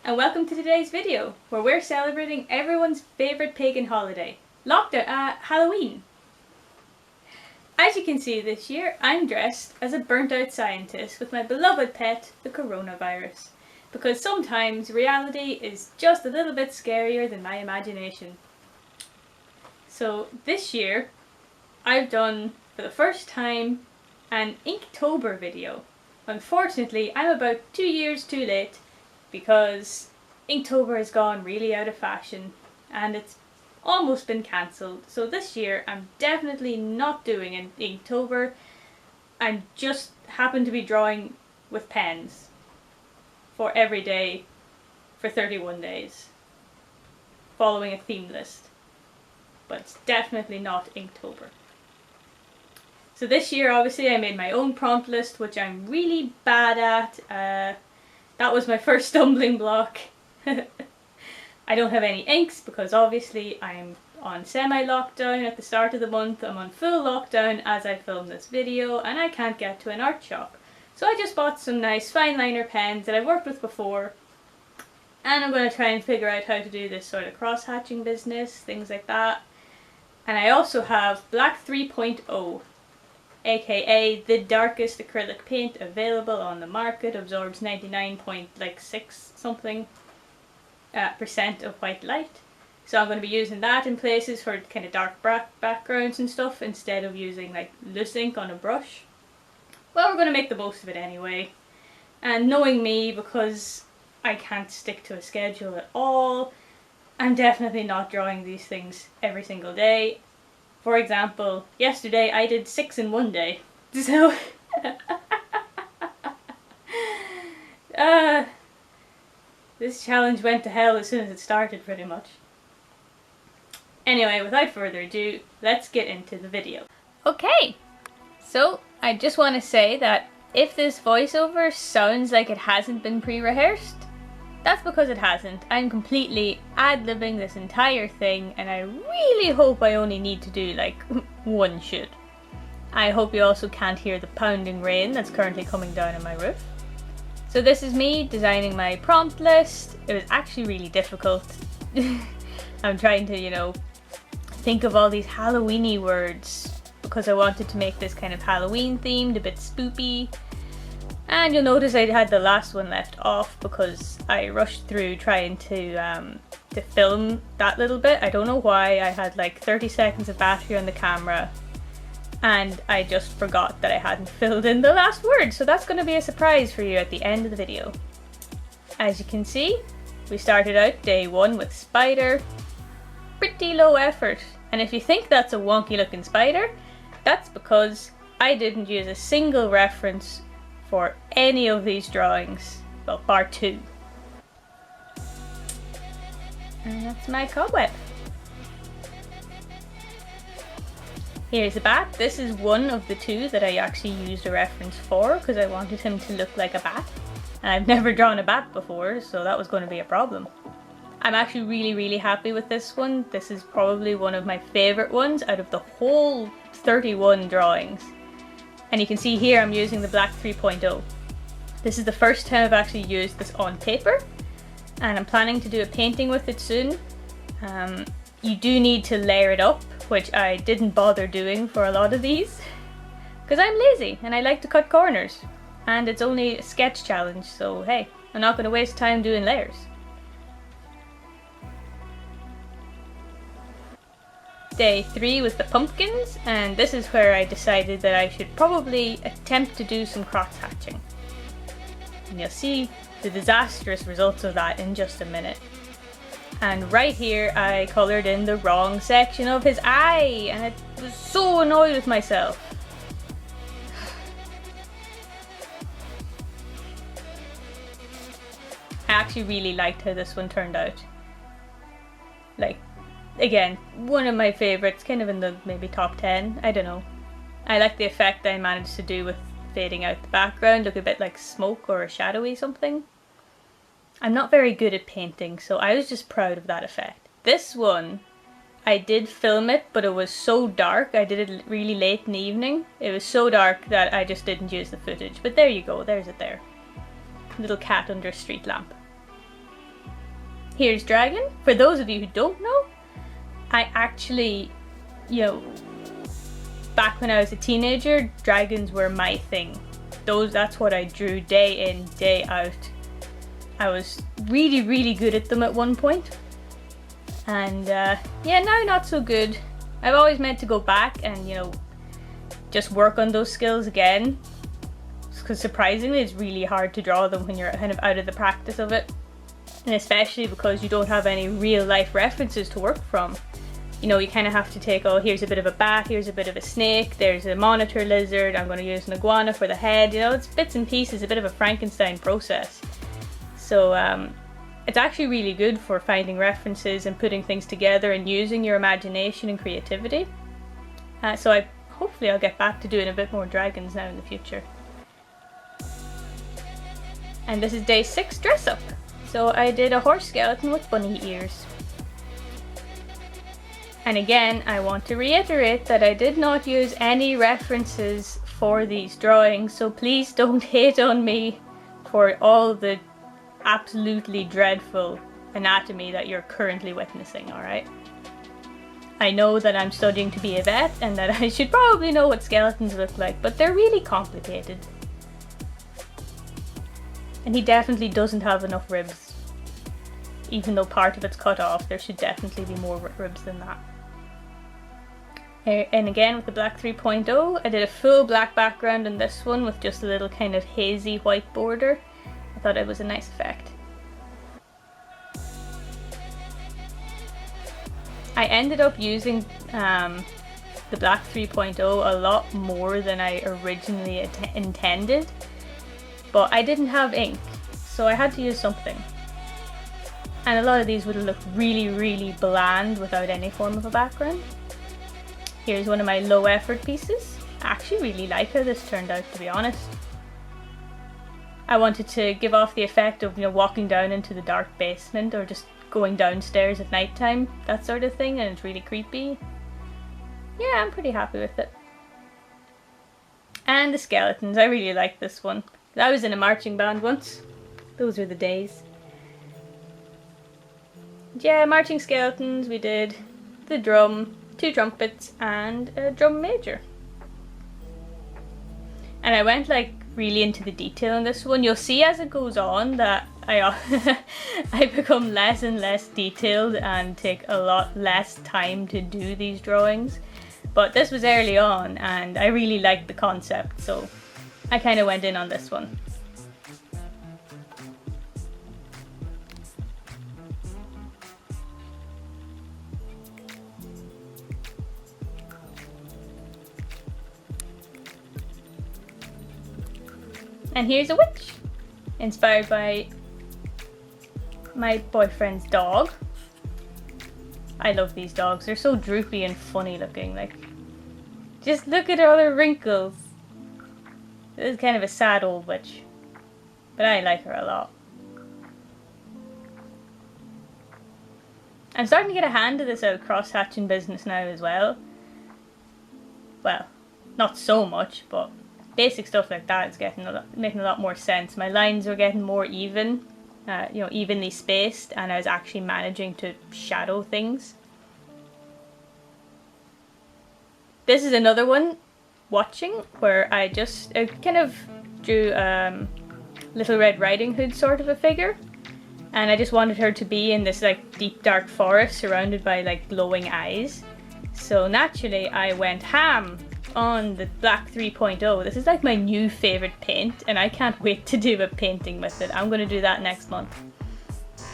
and welcome to today's video, where we're celebrating everyone's favourite pagan holiday, Halloween. As you can see this year, I'm dressed as a burnt-out scientist with my beloved pet, the coronavirus, because sometimes reality is just a little bit scarier than my imagination. So this year, I've done, for the first time, an Inktober video. Unfortunately, I'm about 2 years too late because Inktober has gone really out of fashion and it's almost been cancelled. So this year I'm definitely not doing an Inktober. I just happen to be drawing with pens for every day for 31 days, following a theme list. But it's definitely not Inktober. So this year, obviously, I made my own prompt list, which I'm really bad at. That was my first stumbling block. I don't have any inks because obviously I'm on semi-lockdown at the start of the month. I'm on full lockdown as I film this video and I can't get to an art shop. So I just bought some nice fine liner pens that I've worked with before. And I'm going to try and figure out how to do this sort of cross-hatching business, things like that. And I also have Black 3.0. aka the darkest acrylic paint available on the market, absorbs 99.6 something percent of white light. So I'm going to be using that in places for kind of dark backgrounds and stuff instead of using like loose ink on a brush. Well, we're going to make the most of it anyway. And knowing me, because I can't stick to a schedule at all, I'm definitely not drawing these things every single day. For example, yesterday I did 6 in one day, so this challenge went to hell as soon as it started, pretty much. Anyway, without further ado, let's get into the video. Okay, so I just want to say that if this voiceover sounds like it hasn't been pre-rehearsed, that's because it hasn't. I'm completely ad-libbing this entire thing and I really hope I only need to do like one shoot. I hope you also can't hear the pounding rain that's currently coming down on my roof. So this is me designing my prompt list. It was actually really difficult. I'm trying to, think of all these Halloween-y words because I wanted to make this kind of Halloween themed, a bit spoopy. And you'll notice I had the last one left off because I rushed through trying to film that little bit. I don't know why. I had like 30 seconds of battery on the camera and I just forgot that I hadn't filled in the last word. So that's going to be a surprise for you at the end of the video. As you can see, we started out day 1 with spider. Pretty low effort. And if you think that's a wonky looking spider, that's because I didn't use a single reference for any of these drawings, well, bar 2. And that's my cobweb. Here's the bat. This is one of the 2 that I actually used a reference for because I wanted him to look like a bat. And I've never drawn a bat before, so that was going to be a problem. I'm actually really happy with this one. This is probably one of my favourite ones out of the whole 31 drawings. And you can see here I'm using the Black 3.0. This is the first time I've actually used this on paper and I'm planning to do a painting with it soon. You do need to layer it up, which I didn't bother doing for a lot of these because I'm lazy and I like to cut corners and it's only a sketch challenge, so hey, I'm not going to waste time doing layers. Day 3 was the pumpkins, and this is where I decided that I should probably attempt to do some cross hatching. And you'll see the disastrous results of that in just a minute. And right here I coloured in the wrong section of his eye and I was so annoyed with myself. I actually really liked how this one turned out. Again, one of my favourites, kind of in the maybe top 10, I don't know. I like the effect I managed to do with fading out the background, look a bit like smoke or a shadowy something. I'm not very good at painting, so I was just proud of that effect. This one, I did film it, but it was so dark, I did it really late in the evening. It was so dark that I just didn't use the footage, but there you go, there's it there. Little cat under a street lamp. Here's Dragon. For those of you who don't know, I actually, back when I was a teenager, dragons were my thing. That's what I drew day in, day out. I was really, really good at them at one point. And now not so good. I've always meant to go back and, just work on those skills again. Because surprisingly, it's really hard to draw them when you're kind of out of the practice of it. And especially because you don't have any real life references to work from. You kind of have to take, here's a bit of a bat, here's a bit of a snake, there's a monitor lizard, I'm going to use an iguana for the head. It's bits and pieces, a bit of a Frankenstein process. So it's actually really good for finding references and putting things together and using your imagination and creativity. So hopefully I'll get back to doing a bit more dragons now in the future. And this is day 6 dress up. So I did a horse skeleton with bunny ears. And again, I want to reiterate that I did not use any references for these drawings, so please don't hate on me for all the absolutely dreadful anatomy that you're currently witnessing, alright? I know that I'm studying to be a vet and that I should probably know what skeletons look like, but they're really complicated. And he definitely doesn't have enough ribs. Even though part of it's cut off, there should definitely be more ribs than that. And again with the black 3.0, I did a full black background in this one with just a little kind of hazy white border. I thought it was a nice effect. I ended up using the black 3.0 a lot more than I originally intended, but I didn't have ink, so I had to use something. And a lot of these would have looked really, really bland without any form of a background. Here's one of my low effort pieces. I actually really like how this turned out, to be honest. I wanted to give off the effect of, walking down into the dark basement or just going downstairs at night time, that sort of thing, and it's really creepy. Yeah, I'm pretty happy with it. And the skeletons, I really like this one. I was in a marching band once. Those were the days. Yeah, marching skeletons, we did the drum, 2 trumpets, and a drum major. And I went really into the detail in this one. You'll see as it goes on that I become less and less detailed and take a lot less time to do these drawings. But this was early on and I really liked the concept, so I kind of went in on this one. And here's a witch, inspired by my boyfriend's dog. I love these dogs, they're so droopy and funny looking, just look at all her wrinkles. This is kind of a sad old witch, but I like her a lot. I'm starting to get a hand of this out cross-hatching business now as well. Well, not so much, but basic stuff like that is making a lot more sense. My lines are getting more even, evenly spaced, and I was actually managing to shadow things. This is another one, watching, where I kind of drew Little Red Riding Hood sort of a figure, and I just wanted her to be in this deep dark forest surrounded by glowing eyes. So naturally I went ham on the black 3.0. This is my new favorite paint and I can't wait to do a painting with it. I'm going to do that next month.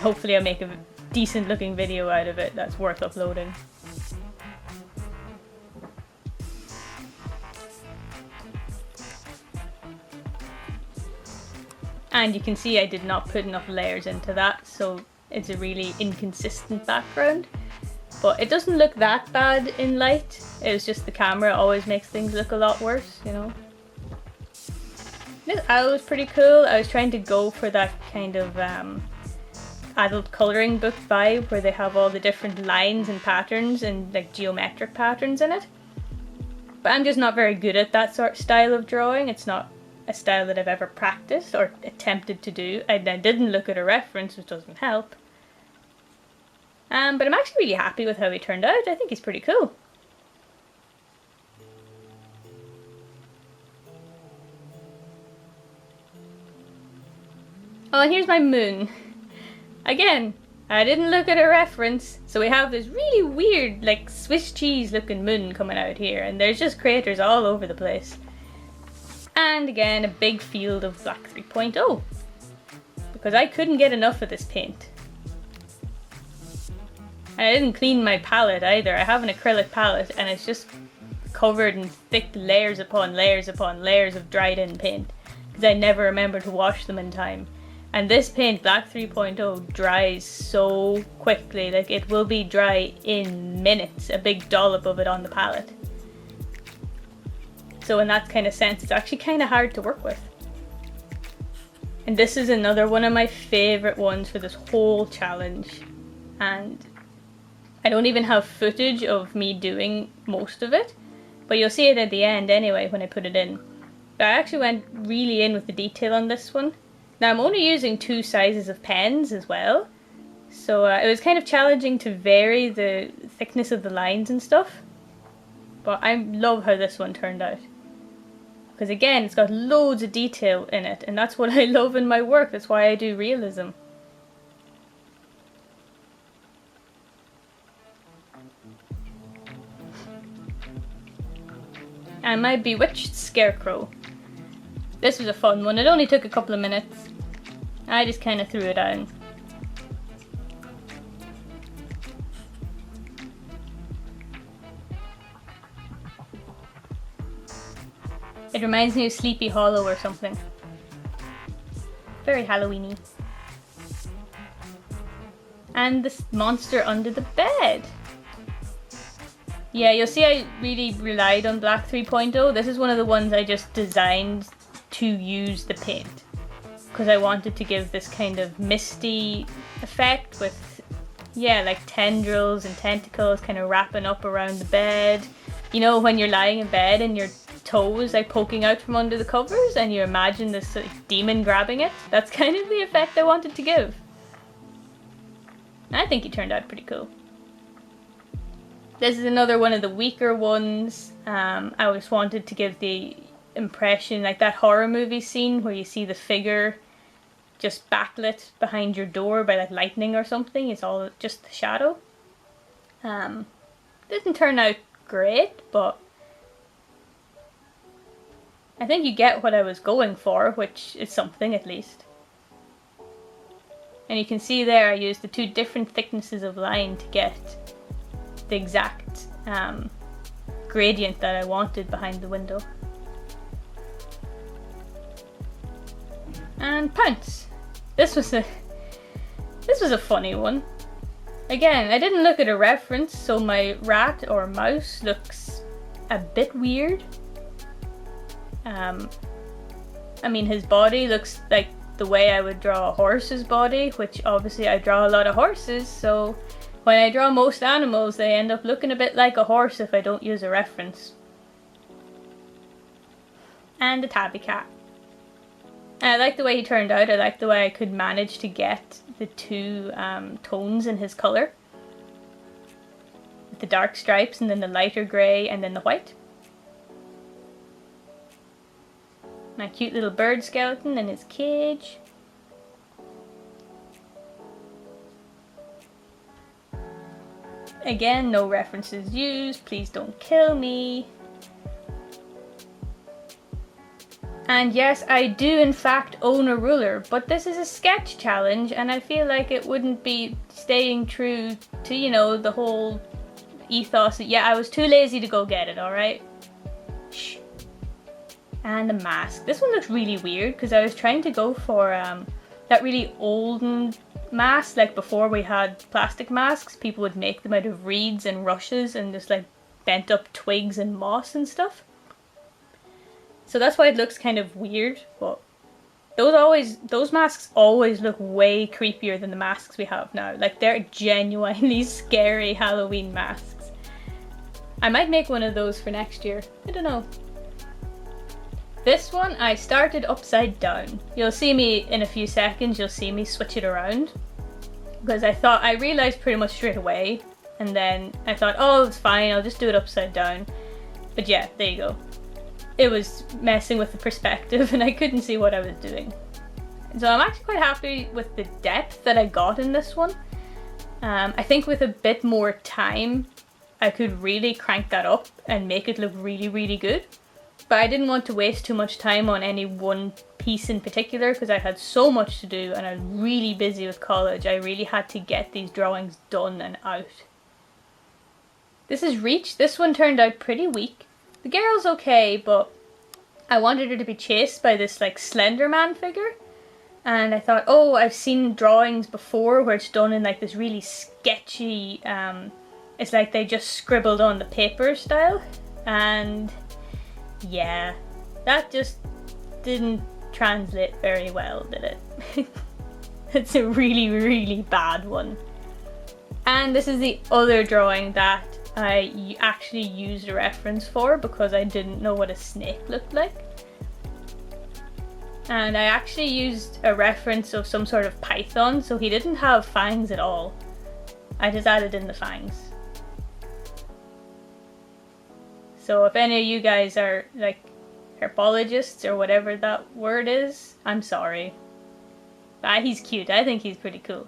Hopefully I'll make a decent looking video out of it that's worth uploading. And you can see I did not put enough layers into that, so it's a really inconsistent background. But it doesn't look that bad in light. It was just the camera always makes things look a lot worse, This owl was pretty cool. I was trying to go for that kind of adult colouring book vibe where they have all the different lines and patterns and geometric patterns in it. But I'm just not very good at that sort of style of drawing. It's not a style that I've ever practiced or attempted to do. I didn't look at a reference, which doesn't help. But I'm actually really happy with how he turned out. I think he's pretty cool. Oh, and here's my moon. Again, I didn't look at a reference, so we have this really weird, like Swiss cheese looking moon coming out here, and there's just craters all over the place. And again, a big field of black 3.0, because I couldn't get enough of this paint. And I didn't clean my palette either. I have an acrylic palette, and it's just covered in thick layers upon layers upon layers of dried in paint, because I never remember to wash them in time. And this paint, Black 3.0, dries so quickly, like it will be dry in minutes, a big dollop of it on the palette. So in that kind of sense, it's actually kind of hard to work with. And this is another one of my favourite ones for this whole challenge. And I don't even have footage of me doing most of it, but you'll see it at the end anyway when I put it in. But I actually went really in with the detail on this one. Now I'm only using 2 sizes of pens as well, so it was kind of challenging to vary the thickness of the lines and stuff, but I love how this one turned out. Because again, it's got loads of detail in it, and that's what I love in my work, that's why I do realism. And my bewitched scarecrow. This was a fun one. It only took a couple of minutes. I just kind of threw it down. It reminds me of Sleepy Hollow or something. Very Halloweeny. And this monster under the bed. Yeah, you'll see I really relied on Black 3.0. This is one of the ones I just designed to use the paint, because I wanted to give this kind of misty effect with, yeah, like tendrils and tentacles kind of wrapping up around the bed. You know, when you're lying in bed and your toes like poking out from under the covers and you imagine this like, demon grabbing it? That's kind of the effect I wanted to give. I think he turned out pretty cool. This is another one of the weaker ones. I just wanted to give the impression, like that horror movie scene where you see the figure just backlit behind your door by like lightning or something. It's all just the shadow. Didn't turn out great, but I think you get what I was going for, which is something at least. And you can see there I used the 2 different thicknesses of line to get the exact gradient that I wanted behind the window. And Pounce. This was a funny one. Again, I didn't look at a reference, so my rat or mouse looks a bit weird. I mean, his body looks like the way I would draw a horse's body, which obviously I draw a lot of horses, so when I draw most animals, they end up looking a bit like a horse if I don't use a reference. And a tabby cat. And I like the way he turned out. I like the way I could manage to get the 2 tones in his colour. With the dark stripes and then the lighter grey and then the white. My cute little bird skeleton in his cage. Again, no references used, please don't kill me. And yes, I do in fact own a ruler, but this is a sketch challenge and I feel like it wouldn't be staying true to, you know, the whole ethos. Yeah, I was too lazy to go get it, alright? Shh. And the mask. This one looks really weird because I was trying to go for that really olden mask, like before we had plastic masks. People would make them out of reeds and rushes and just like bent up twigs and moss and stuff. So that's why it looks kind of weird, but those masks always look way creepier than the masks we have now. Like they're genuinely scary Halloween masks. I might make one of those for next year. I don't know. This one I started upside down. You'll see me in a few seconds, you'll see me switch it around. because I realised pretty much straight away, and then I thought, oh, it's fine, I'll just do it upside down. But yeah, there you go. It was messing with the perspective and I couldn't see what I was doing. So I'm actually quite happy with the depth that I got in this one. I think with a bit more time, I could really crank that up and make it look really, really good. But I didn't want to waste too much time on any one piece in particular because I had so much to do and I was really busy with college. I really had to get these drawings done and out. This is Reach. This one turned out pretty weak. The girl's okay, but I wanted her to be chased by this like Slender Man figure. And I thought, oh, I've seen drawings before where it's done in like this really sketchy, it's like they just scribbled on the paper style. And yeah, that just didn't translate very well, did it? It's a really, really bad one. And this is the other drawing that I actually used a reference for because I didn't know what a snake looked like. And I actually used a reference of some sort of python, so he didn't have fangs at all. I just added in the fangs. So if any of you guys are like herpologists or whatever that word is, I'm sorry. But he's cute. I think he's pretty cool.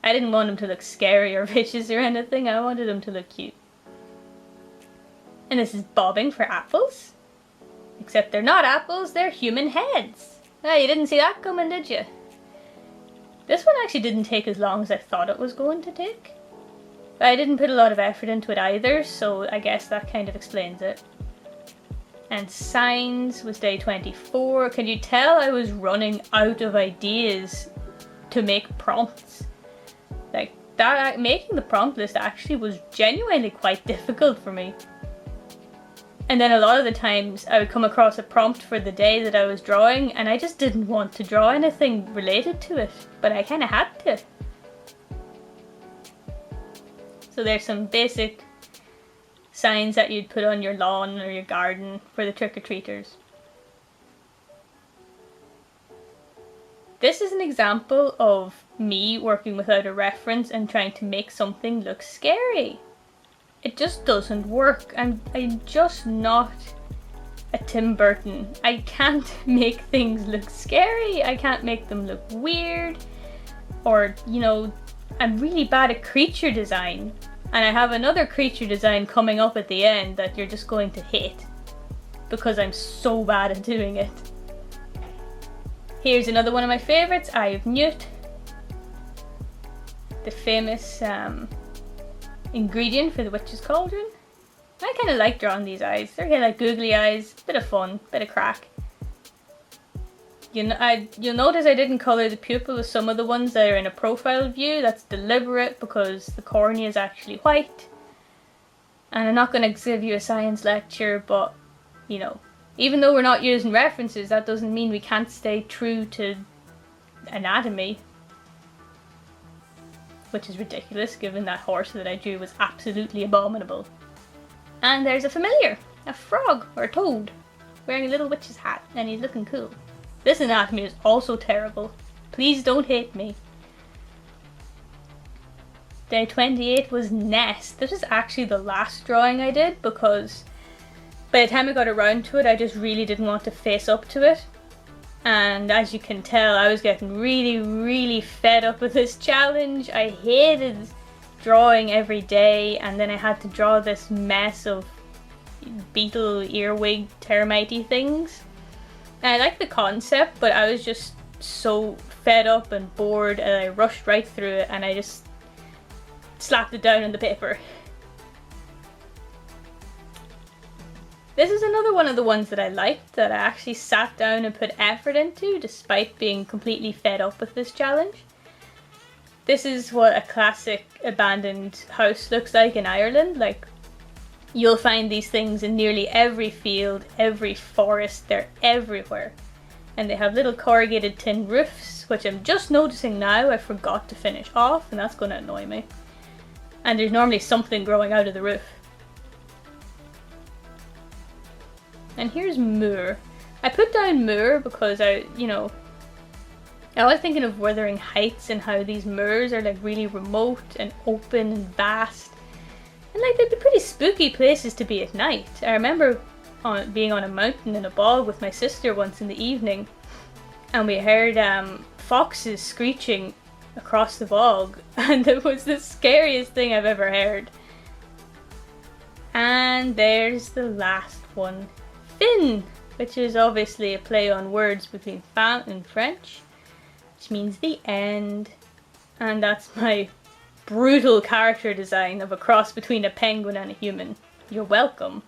I didn't want him to look scary or vicious or anything. I wanted him to look cute. And this is bobbing for apples. Except they're not apples, they're human heads. Oh, you didn't see that coming, did you? This one actually didn't take as long as I thought it was going to take. But I didn't put a lot of effort into it either, so I guess that kind of explains it. And signs was day 24. Can you tell I was running out of ideas to make prompts? Like, that making the prompt list actually was genuinely quite difficult for me. And then a lot of the times I would come across a prompt for the day that I was drawing and I just didn't want to draw anything related to it, but I kind of had to. So there's some basic signs that you'd put on your lawn or your garden for the trick-or-treaters. This is an example of me working without a reference and trying to make something look scary. It just doesn't work. I'm just not a Tim Burton. I can't make things look scary. I can't make them look weird. Or, you know, I'm really bad at creature design. And I have another creature design coming up at the end that you're just going to hate. Because I'm so bad at doing it. Here's another one of my favourites, Eye of Newt. The famous ingredient for the witch's cauldron. I kind of like drawing these eyes. They're kind of like googly eyes, bit of fun, bit of crack. You'll notice I didn't colour the pupil with some of the ones that are in a profile view. That's deliberate because the cornea is actually white. And I'm not going to give you a science lecture, but you know, even though we're not using references, that doesn't mean we can't stay true to anatomy. Which is ridiculous given that horse that I drew was absolutely abominable. And there's a familiar, a frog or a toad, wearing a little witch's hat, and he's looking cool. This anatomy is also terrible. Please don't hate me. Day 28 was Nest. This is actually the last drawing I did because by the time I got around to it, I just really didn't want to face up to it. And as you can tell, I was getting really, really fed up with this challenge. I hated drawing every day, and then I had to draw this mess of beetle, earwig, termite-y things. And I liked the concept, but I was just so fed up and bored, and I rushed right through it, and I just slapped it down on the paper. This is another one of the ones that I liked, that I actually sat down and put effort into despite being completely fed up with this challenge. This is what a classic abandoned house looks like in Ireland. Like, you'll find these things in nearly every field, every forest, they're everywhere. And they have little corrugated tin roofs, which I'm just noticing now I forgot to finish off, and that's going to annoy me. And there's normally something growing out of the roof. And here's moor. I put down moor because I was thinking of Wuthering Heights and how these moors are like really remote and open and vast. And like they'd be pretty spooky places to be at night. I remember being on a mountain in a bog with my sister once in the evening, and we heard foxes screeching across the bog, and it was the scariest thing I've ever heard. And there's the last one, fin, which is obviously a play on words between fin and French, which means the end. And that's my brutal character design of a cross between a penguin and a human. You're welcome.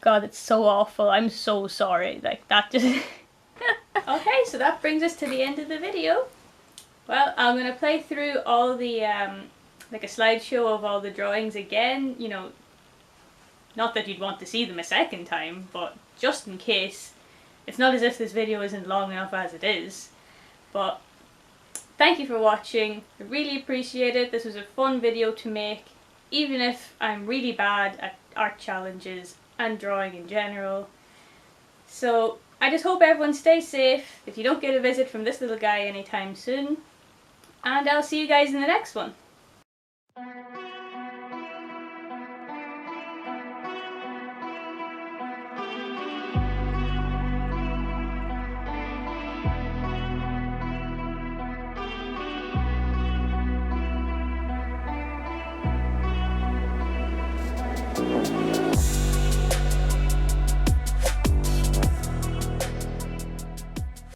God, it's so awful. I'm so sorry. Like, that just... Okay, so that brings us to the end of the video. Well, I'm going to play through all the, like a slideshow of all the drawings again. You know, not that you'd want to see them a second time, but just in case. It's not as if this video isn't long enough as it is. But thank you for watching. I really appreciate it. This was a fun video to make, even if I'm really bad at art challenges and drawing in general. So I just hope everyone stays safe, if you don't get a visit from this little guy anytime soon, and I'll see you guys in the next one.